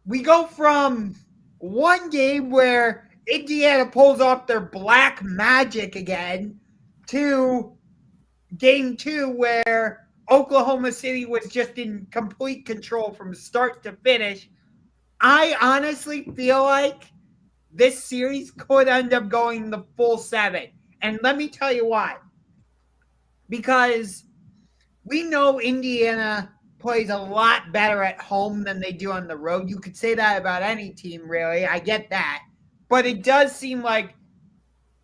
we go from one game where Indiana pulls off their black magic again to game two where Oklahoma City was just in complete control from start to finish. I honestly feel like this series could end up going the full seven. And let me tell you why. Because we know Indiana plays a lot better at home than they do on the road. You could say that about any team, really. I get that. But it does seem like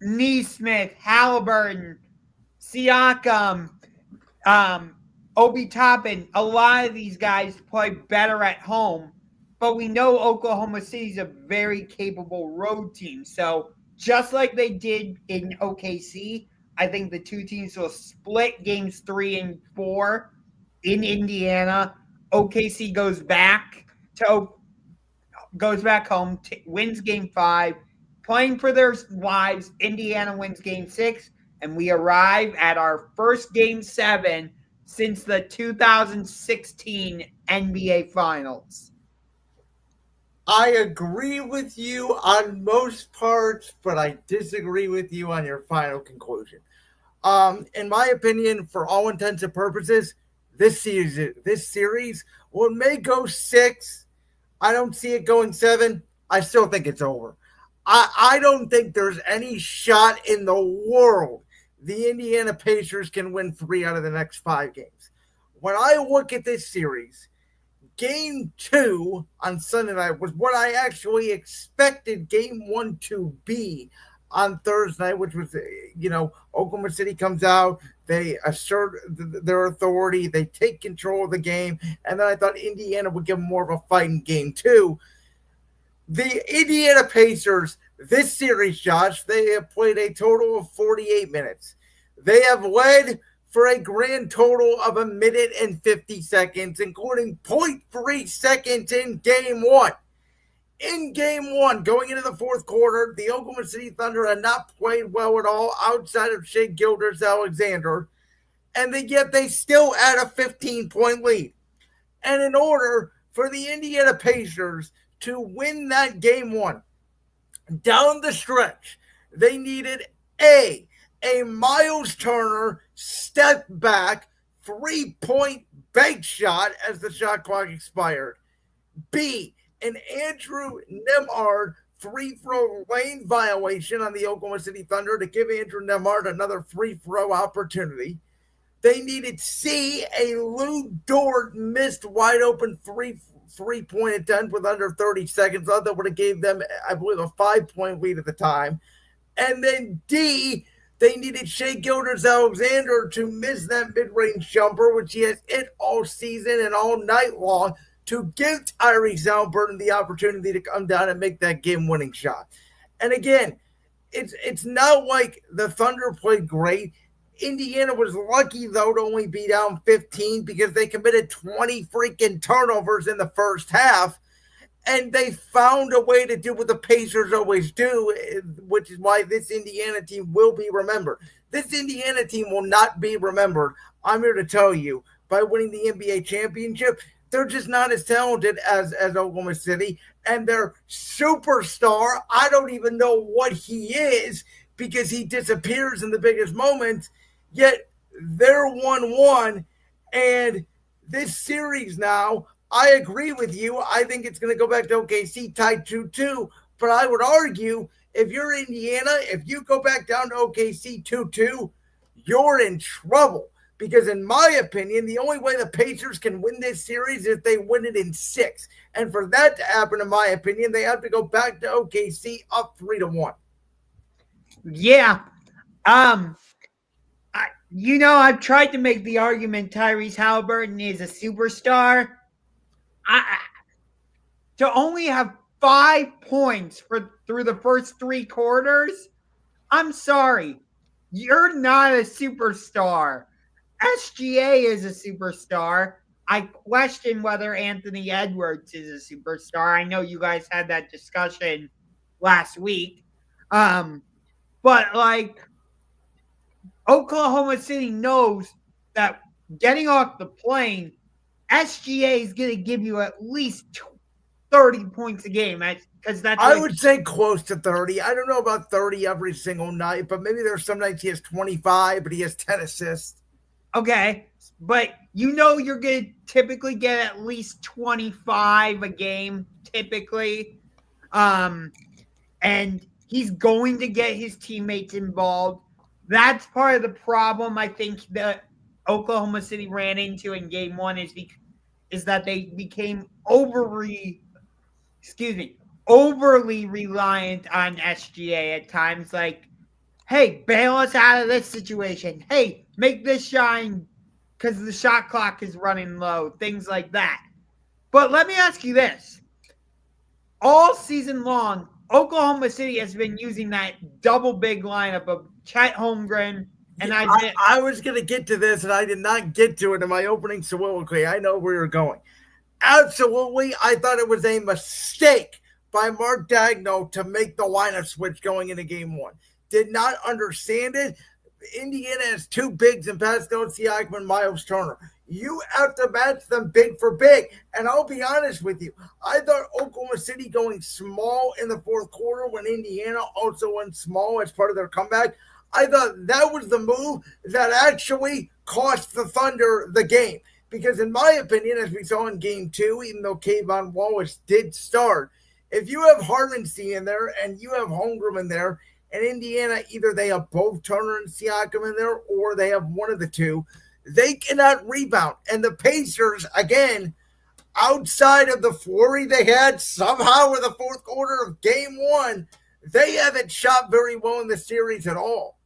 Neesmith, Halliburton, Siakam, Obi Toppin, a lot of these guys play better at home. But we know Oklahoma City's a very capable road team. So just like they did in OKC, I think the two teams will split games 3 and 4 in Indiana. OKC goes back home, wins game 5, playing for their lives. Indiana wins game 6, and we arrive at our first game 7 since the 2016 NBA Finals. I agree with you on most parts, but I disagree with you on your final conclusion. In my opinion, for all intents and purposes, this series, well, it may go 6. I don't see it going 7. I still think it's over. I don't think there's any shot in the world the Indiana Pacers can win 3 out of the next 5 games. When I look at this series, game 2 on Sunday night was what I actually expected game 1 to be on Thursday night, which was, Oklahoma City comes out, they assert their authority, they take control of the game, and then I thought Indiana would give them more of a fight in game 2. The Indiana Pacers, this series, Josh, they have played a total of 48 minutes. They have led for a grand total of 1 minute and 50 seconds, including 0.3 seconds in game 1. In game 1, going into the fourth quarter, the Oklahoma City Thunder had not played well at all outside of Shea Gilgious-Alexander, and yet they still had a 15-point lead. And in order for the Indiana Pacers to win that game 1, down the stretch, they needed a Miles Turner step back 3-point bank shot as the shot clock expired. B, an Andrew Nemhard free throw lane violation on the Oklahoma City Thunder to give Andrew Nemhard another free throw opportunity. They needed C, a Lou Dort missed wide open three-point attempt with under 30 seconds. That would have gave them, I believe, a 5-point lead at the time. And then D, they needed Shea Gilgeous-Alexander to miss that mid-range jumper, which he has hit all season and all night long, to give Tyrese Halliburton the opportunity to come down and make that game-winning shot. And again, it's not like the Thunder played great. Indiana was lucky, though, to only be down 15 because they committed 20 freaking turnovers in the first half. And they found a way to do what the Pacers always do, which is why this Indiana team will be remembered. This Indiana team will not be remembered, I'm here to tell you, by winning the NBA championship. They're just not as talented as Oklahoma City. And their superstar, I don't even know what he is because he disappears in the biggest moments. Yet they're 1-1. And this series now, I agree with you. I think it's going to go back to OKC tied 2-2. But I would argue if you're Indiana, if you go back down to OKC 2-2, you're in trouble. Because in my opinion, the only way the Pacers can win this series is if they win it in 6. And for that to happen, in my opinion, they have to go back to OKC up 3-1. Yeah. I've tried to make the argument Tyrese Halliburton is a superstar. To only have 5 points through the first 3 quarters, I'm sorry. You're not a superstar. SGA is a superstar. I question whether Anthony Edwards is a superstar. I know you guys had that discussion last week. But Oklahoma City knows that getting off the plane, SGA is going to give you at least 30 points a game, because that's I what. would say close to 30. I don't know about 30 every single night, but maybe there's some nights he has 25, but he has 10 assists. Okay, but you're going to typically get at least 25 a game, typically. Um, and he's going to get his teammates involved. That's part of the problem I think that Oklahoma City ran into in game one is that they became overly reliant on SGA at times. Like, hey, bail us out of this situation. Hey, make this shine because the shot clock is running low. Things like that. But let me ask you this: all season long, Oklahoma City has been using that double big lineup of Chet Holmgren and Isaiah. I was going to get to this, and I did not get to it in my opening soliloquy. I know where you're going. Absolutely, I thought it was a mistake by Mark Daigneault to make the lineup switch going into game one. Did not understand it. Indiana has two bigs in Pascal Siakam and Miles Turner. You have to match them big for big. And I'll be honest with you, I thought Oklahoma City going small in the fourth quarter when Indiana also went small as part of their comeback, I thought that was the move that actually cost the Thunder the game. Because in my opinion, as we saw in game two, even though Kayvon Wallace did start, if you have Harmonsy in there and you have Holmgren in there, and Indiana, either they have both Turner and Siakam in there or they have one of the two, they cannot rebound. And the Pacers, again, outside of the flurry they had somehow in the fourth quarter of game one, they haven't shot very well in the series at all.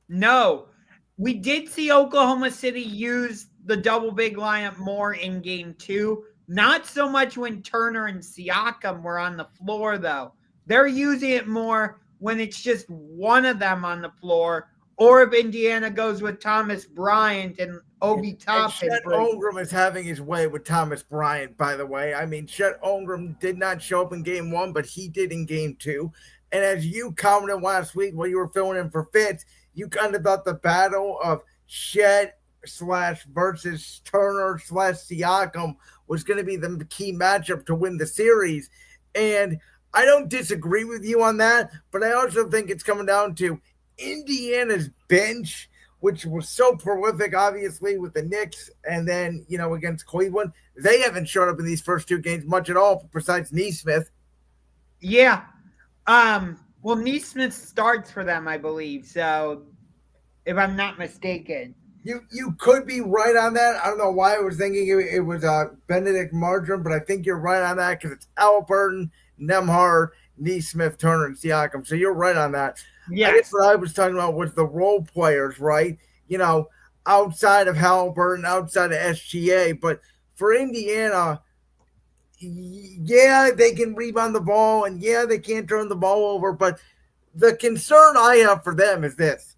No, we did see Oklahoma City use the double big lineup more in game two. Not so much when Turner and Siakam were on the floor, though. They're using it more when it's just one of them on the floor, or if Indiana goes with Thomas Bryant and Obi Toppin. Chet Holmgren is having his way with Thomas Bryant, by the way. I mean, Chet Holmgren did not show up in game one, but he did in game two. And as you commented last week while you were filling in for Fitz, you kind of thought the battle of Chet versus Turner / Siakam was going to be the key matchup to win the series. And I don't disagree with you on that, but I also think it's coming down to Indiana's bench, which was so prolific, obviously, with the Knicks and then, against Cleveland. They haven't shown up in these first two games much at all, besides Nesmith. Yeah. Well, Nesmith starts for them, I believe. So, if I'm not mistaken. You could be right on that. I don't know why I was thinking it was Benedict Marjoram, but I think you're right on that because it's Halliburton, Nembhard, Nesmith, Turner, and Siakam. So you're right on that. Yes. I guess what I was talking about was the role players, right? Outside of Halliburton, outside of SGA. But for Indiana, yeah, they can rebound the ball, and yeah, they can't turn the ball over. But the concern I have for them is this.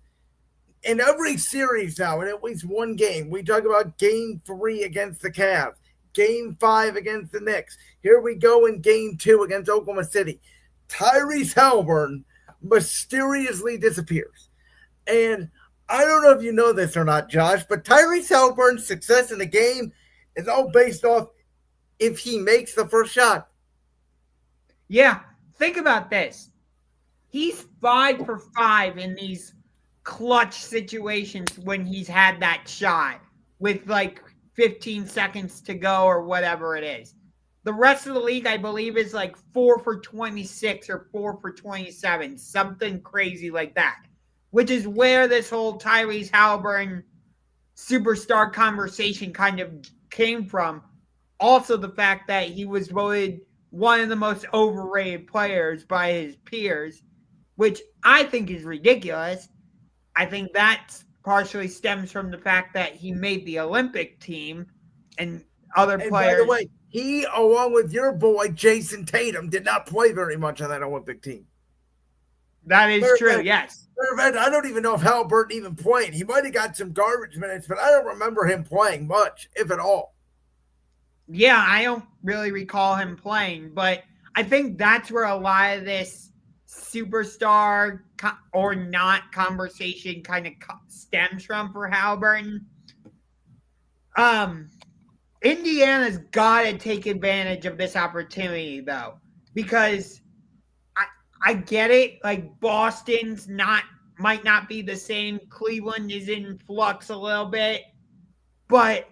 In every series now, in at least one game, we talk about game 3 against the Cavs, game 5 against the Knicks. Here we go in game 2 against Oklahoma City. Tyrese Halliburton mysteriously disappears. And I don't know if you know this or not, Josh, but Tyrese Halliburton's success in the game is all based off if he makes the first shot. Yeah, think about this. He's 5 for 5 in these clutch situations when he's had that shot with like 15 seconds to go or whatever it is. The rest of the league, I believe, is like 4 for 26 or 4 for 27, something crazy like that, which is where this whole Tyrese Halliburton superstar conversation kind of came from. Also, the fact that he was voted one of the most overrated players by his peers, which I think is ridiculous. I think that partially stems from the fact that he made the Olympic team and other players. By the way, he, along with your boy Jason Tatum, did not play very much on that Olympic team. That is true, yes. I don't even know if Halliburton even played. He might have got some garbage minutes, but I don't remember him playing much, if at all. Yeah, I don't really recall him playing, but I think that's where a lot of this superstar or not conversation kind of stems from for Halliburton. Indiana's got to take advantage of this opportunity, though, because I I get it. Like Boston's not might not be the same. Cleveland is in flux a little bit, but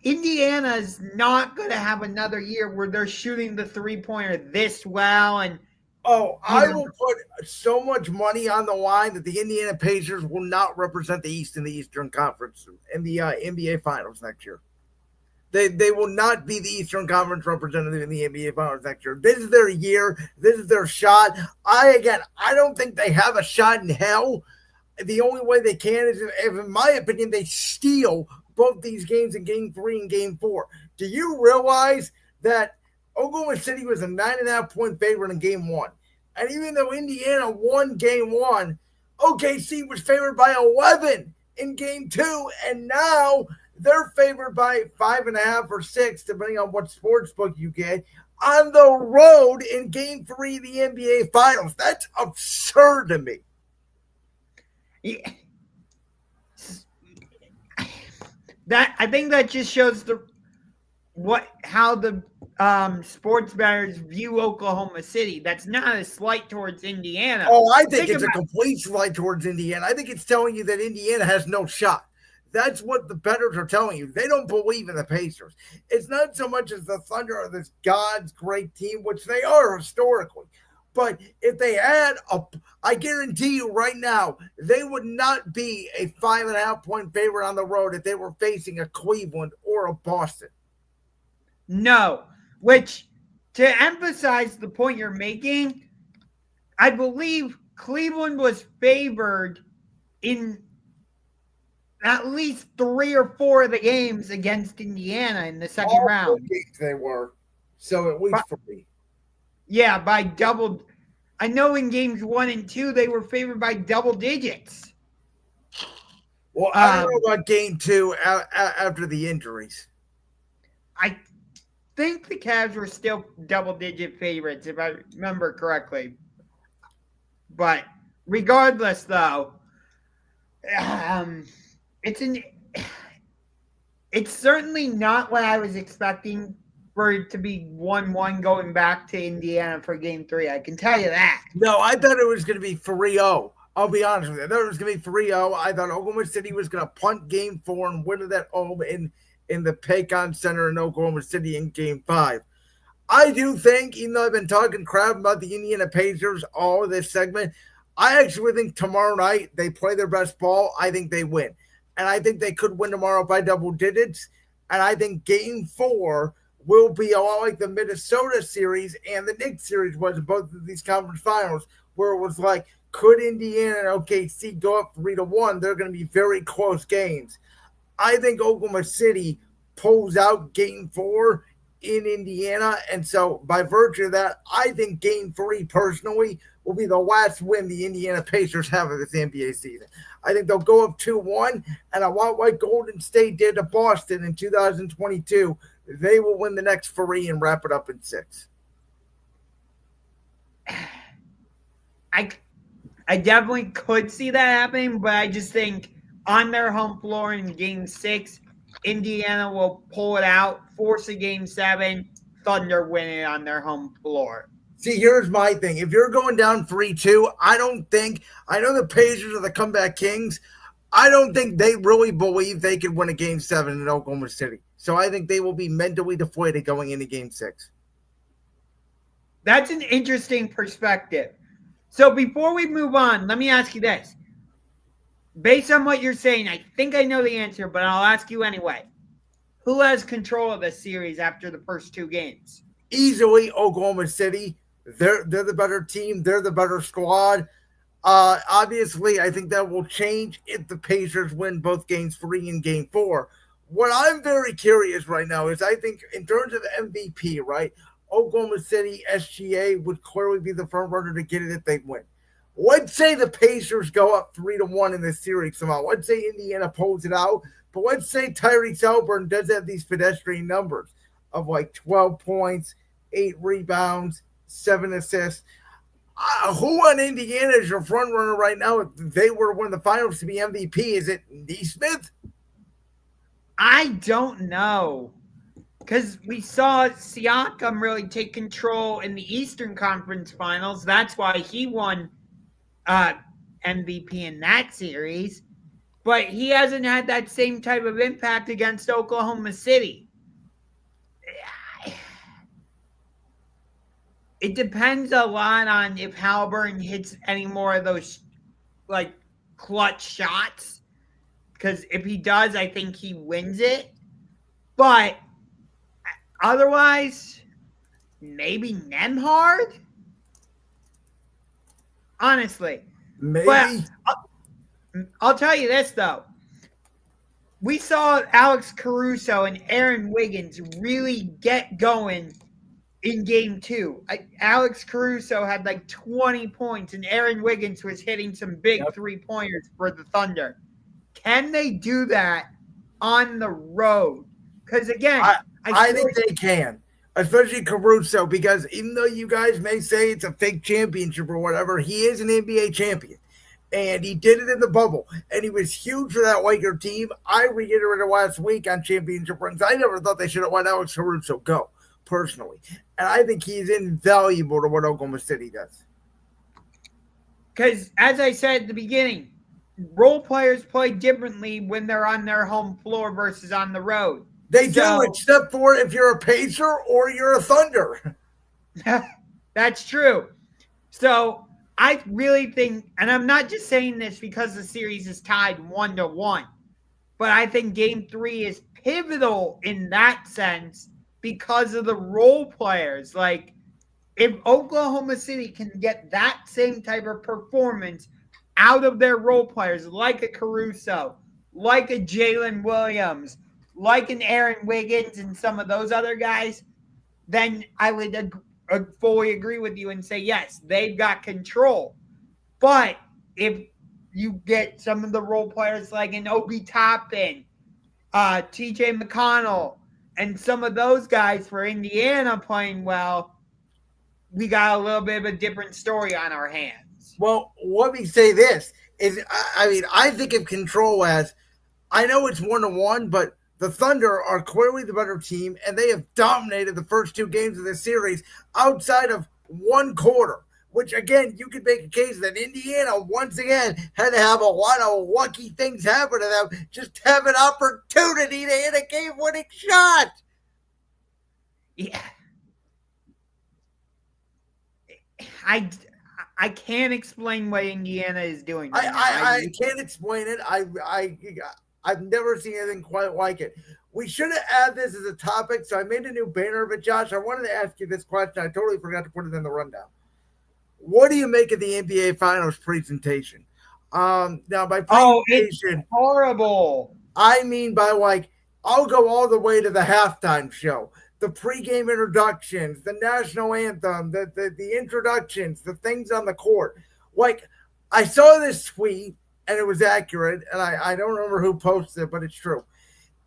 Indiana's not going to have another year where they're shooting the 3-pointer this well, and Oh, you I know, will put so much money on the line that the Indiana Pacers will not represent the East in the Eastern Conference in the NBA Finals next year. They will not be the Eastern Conference representative in the NBA Finals next year. This is their year. This is their shot. I don't think they have a shot in hell. The only way they can is if in my opinion, they steal both these games in Game 3 and Game 4. Do you realize that Oklahoma City was a 9.5 point favorite in Game 1? And even though Indiana won Game 1, OKC was favored by 11 in Game 2, and now they're favored by 5.5 or 6, depending on what sports book you get, on the road in Game 3 of the NBA Finals. That's absurd to me. yeah, that I think that just shows how the sports bettors view Oklahoma City. That's not a slight towards Indiana. Oh, I think it's a complete slight towards Indiana. I think it's telling you that Indiana has no shot. That's what the bettors are telling you. They don't believe in the Pacers. It's not so much as the Thunder are this God's great team, which they are historically. But if they had I guarantee you right now, they would not be a 5.5 point favorite on the road if they were facing a Cleveland or a Boston. No, which to emphasize the point you're making, I believe Cleveland was favored in at least 3 or 4 of the games against Indiana in the second All round. games they were. So at least for me. Yeah, by double. I know in games 1 and 2 they were favored by double digits. Well, I don't know about Game 2 after the injuries. I think the Cavs were still double-digit favorites, if I remember correctly. But regardless, though, it's certainly not what I was expecting for it to be 1-1 going back to Indiana for Game 3. I can tell you that. No, I thought it was going to be 3-0. I'll be honest with you. I thought it was going to be 3-0. I thought Oklahoma City was going to punt Game 4 and win it at home in the Paycon Center in Oklahoma City in Game 5. I do think, even though I've been talking crap about the Indiana Pacers all of this segment, I actually think tomorrow night they play their best ball. I think they win. And I think they could win tomorrow by double digits. And I think Game 4 will be a lot like the Minnesota series and the Knicks series was in both of these conference finals, where it was like, could Indiana and OKC go up 3-1? They're going to be very close games. I think Oklahoma City pulls out Game 4 in Indiana. And so by virtue of that, I think Game 3 personally will be the last win the Indiana Pacers have of this NBA season. I think they'll go up 2-1, and a lot like Golden State did to Boston in 2022, they will win the next 3 and wrap it up in 6. I definitely could see that happening, but I just think on their home floor in Game 6, Indiana will pull it out, force a Game 7, Thunder win it on their home floor. See, here's my thing. If you're going down 3-2, I know the Pacers are the comeback kings. I don't think they really believe they could win a Game 7 in Oklahoma City. So I think they will be mentally deflated going into Game 6. That's an interesting perspective. So before we move on, let me ask you this. Based on what you're saying, I think I know the answer, but I'll ask you anyway. Who has control of this series after the first 2 games? Easily Oklahoma City. They're the better team. They're the better squad. Obviously, I think that will change if the Pacers win both Games 3 and Game 4. What I'm very curious right now is I think in terms of MVP, right, Oklahoma City, SGA would clearly be the front runner to get it if they win. Let's say the Pacers go up 3-1 in this series somehow. Let's say Indiana pulls it out, but let's say Tyrese Haliburton does have these pedestrian numbers of like 12 points, 8 rebounds, 7 assists. Who on Indiana is your front runner right now? If they were one of the finals to be MVP, is it Nesmith? I don't know. Because we saw Siakam really take control in the Eastern Conference Finals. That's why he won uh, MVP in that series. But he hasn't had that same type of impact against Oklahoma City. It depends a lot on if Halliburton hits any more of those like clutch shots. Because if he does, I think he wins it. But otherwise, maybe Nemhard? Honestly. Maybe. But I'll tell you this, though. We saw Alex Caruso and Aaron Wiggins really get going in game 2. Alex Caruso had like 20 points, and Aaron Wiggins was hitting some big three-pointers for the Thunder. Can they do that on the road? Because, again, I think they can, especially Caruso, because even though you guys may say it's a fake championship or whatever, he is an NBA champion. And he did it in the bubble. And he was huge for that Laker team. I reiterated last week on championship rings. I never thought they should have let Alex Caruso go, personally. And I think he's invaluable to what Oklahoma City does. Because, as I said at the beginning, role players play differently when they're on their home floor versus on the road. They do, except for if you're a Pacer or you're a Thunder. That's true. So I really think, and I'm not just saying this because the series is tied 1-1, but I think game 3 is pivotal in that sense because of the role players. Like, if Oklahoma City can get that same type of performance out of their role players, like a Caruso, like a Jalen Williams, like an Aaron Wiggins and some of those other guys, then I would fully agree with you and say, yes, they've got control. But if you get some of the role players like an Obi Toppin, TJ McConnell, and some of those guys for Indiana playing well, we got a little bit of a different story on our hands. Well, let me say this. I think of control as, I know it's 1-1, but the Thunder are clearly the better team, and they have dominated the first 2 games of the series outside of one quarter, which, again, you could make a case that Indiana, once again, had to have a lot of lucky things happen to them just to have an opportunity to hit a game-winning shot. Yeah. I can't explain what Indiana is doing. I can't explain it. I've never seen anything quite like it. We should have added this as a topic, so I made a new banner of it, Josh. I wanted to ask you this question. I totally forgot to put it in the rundown. What do you make of the NBA Finals presentation? Now, by presentation, it's horrible. I mean by, like, I'll go all the way to the halftime show, the pregame introductions, the national anthem, the introductions, the things on the court. Like, I saw this tweet, and it was accurate, and I don't remember who posted it, but it's true.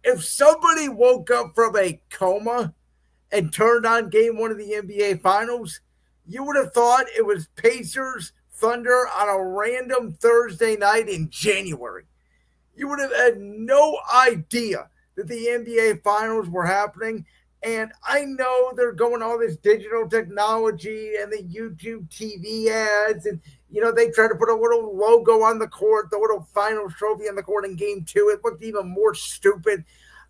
If somebody woke up from a coma and turned on game 1 of the NBA Finals, you would have thought it was Pacers Thunder on a random Thursday night in January. You would have had no idea that the NBA Finals were happening. And I know they're going all this digital technology and the YouTube TV ads. And, you know, they try to put a little logo on the court, the little finals trophy on the court in game 2. It looked even more stupid.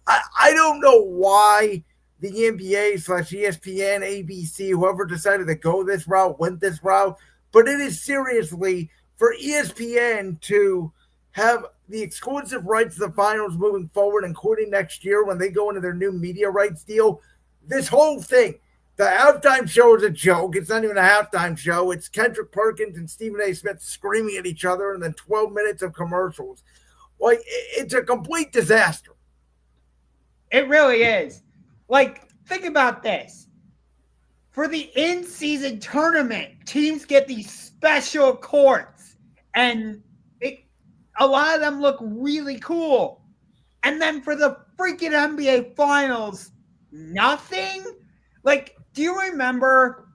I don't know why the NBA / ESPN, ABC, whoever decided to go this route, went this route. But it is seriously for ESPN to have the exclusive rights to the finals moving forward, including next year when they go into their new media rights deal. This whole thing, the halftime show is a joke. It's not even a halftime show. It's Kendrick Perkins and Stephen A. Smith screaming at each other and then 12 minutes of commercials. Like, it's a complete disaster. It really is. Like, think about this. For the in-season tournament, teams get these special courts, and a lot of them look really cool. And then for the freaking NBA Finals, nothing? Like, do you remember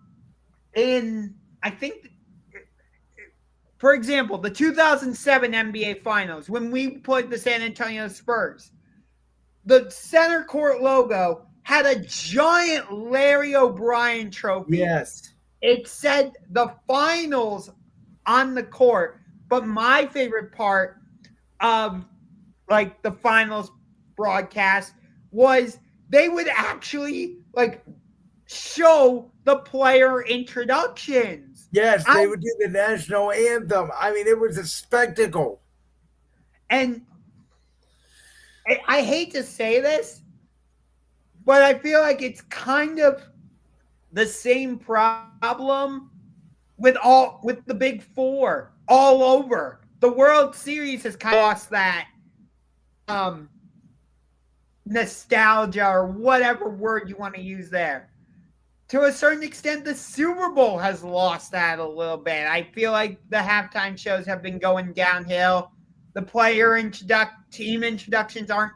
for example, the 2007 NBA Finals, when we played the San Antonio Spurs, the center court logo had a giant Larry O'Brien trophy. Yes. It said the finals on the court. But my favorite part of like the finals broadcast was they would actually like show the player introductions. Yes, they would do the national anthem. I mean, it was a spectacle. And I hate to say this, but I feel like it's kind of the same problem with the big four all over. The World Series has kind of lost that um nostalgia or whatever word you want to use there. To a certain extent, the Super Bowl has lost that a little bit. I feel like the halftime shows have been going downhill. The team introductions aren't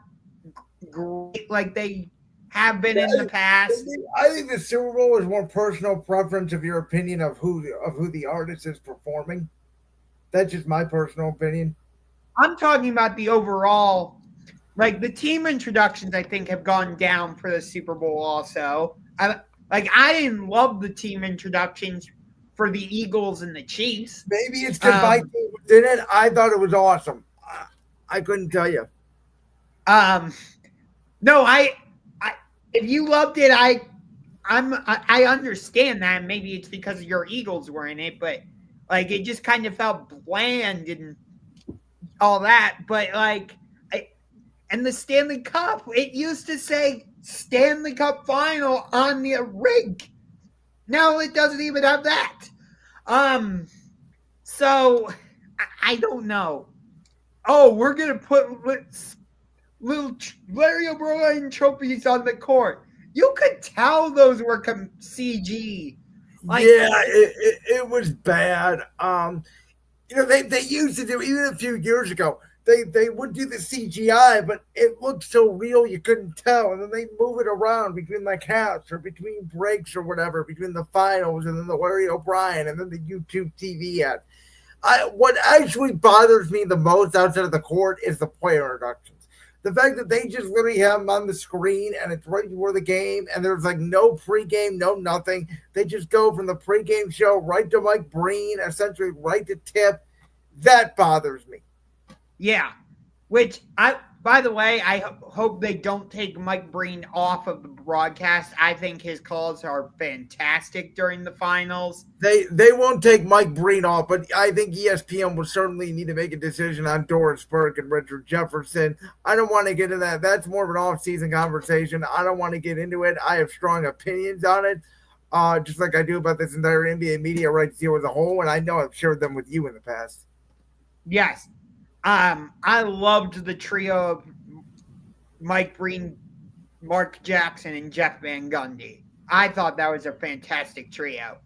great like they have been in the past. I think the Super Bowl is more personal preference of your opinion of who the artist is performing. That's just my personal opinion. I'm talking about the overall, like the team introductions. I think have gone down for the Super Bowl. Also, I didn't love the team introductions for the Eagles and the Chiefs. Maybe it's because my team was in it. I thought it was awesome. I couldn't tell you. No, I if you loved it, I understand that. Maybe it's because your Eagles were in it, but like it just kind of felt bland and all that. But like, and the Stanley Cup, it used to say Stanley Cup Final on the rink. Now it doesn't even have that. So I don't know. Oh, we're gonna put little Larry O'Brien trophies on the court. You could tell those were CG. Like, yeah, it was bad. They used to do even a few years ago. They would do the CGI, but it looked so real you couldn't tell. And then they move it around between like halves or between breaks or whatever, between the finals and then the Larry O'Brien and then the YouTube TV ad. What actually bothers me the most outside of the court is the player introductions. The fact that they just literally have them on the screen and it's right before the game and there's like no pregame, no nothing. They just go from the pregame show right to Mike Breen, essentially right to tip. That bothers me. Yeah, which by the way, I hope they don't take Mike Breen off of the broadcast. I think his calls are fantastic during the finals. They won't take Mike Breen off, but I think ESPN will certainly need to make a decision on Doris Burke and Richard Jefferson. I don't want to get into that. That's more of an off-season conversation. I don't want to get into it. I have strong opinions on it, just like I do about this entire NBA media rights deal as a whole, and I know I've shared them with you in the past. Yes. I loved the trio of Mike Breen, Mark Jackson, and Jeff Van Gundy. I thought that was a fantastic trio.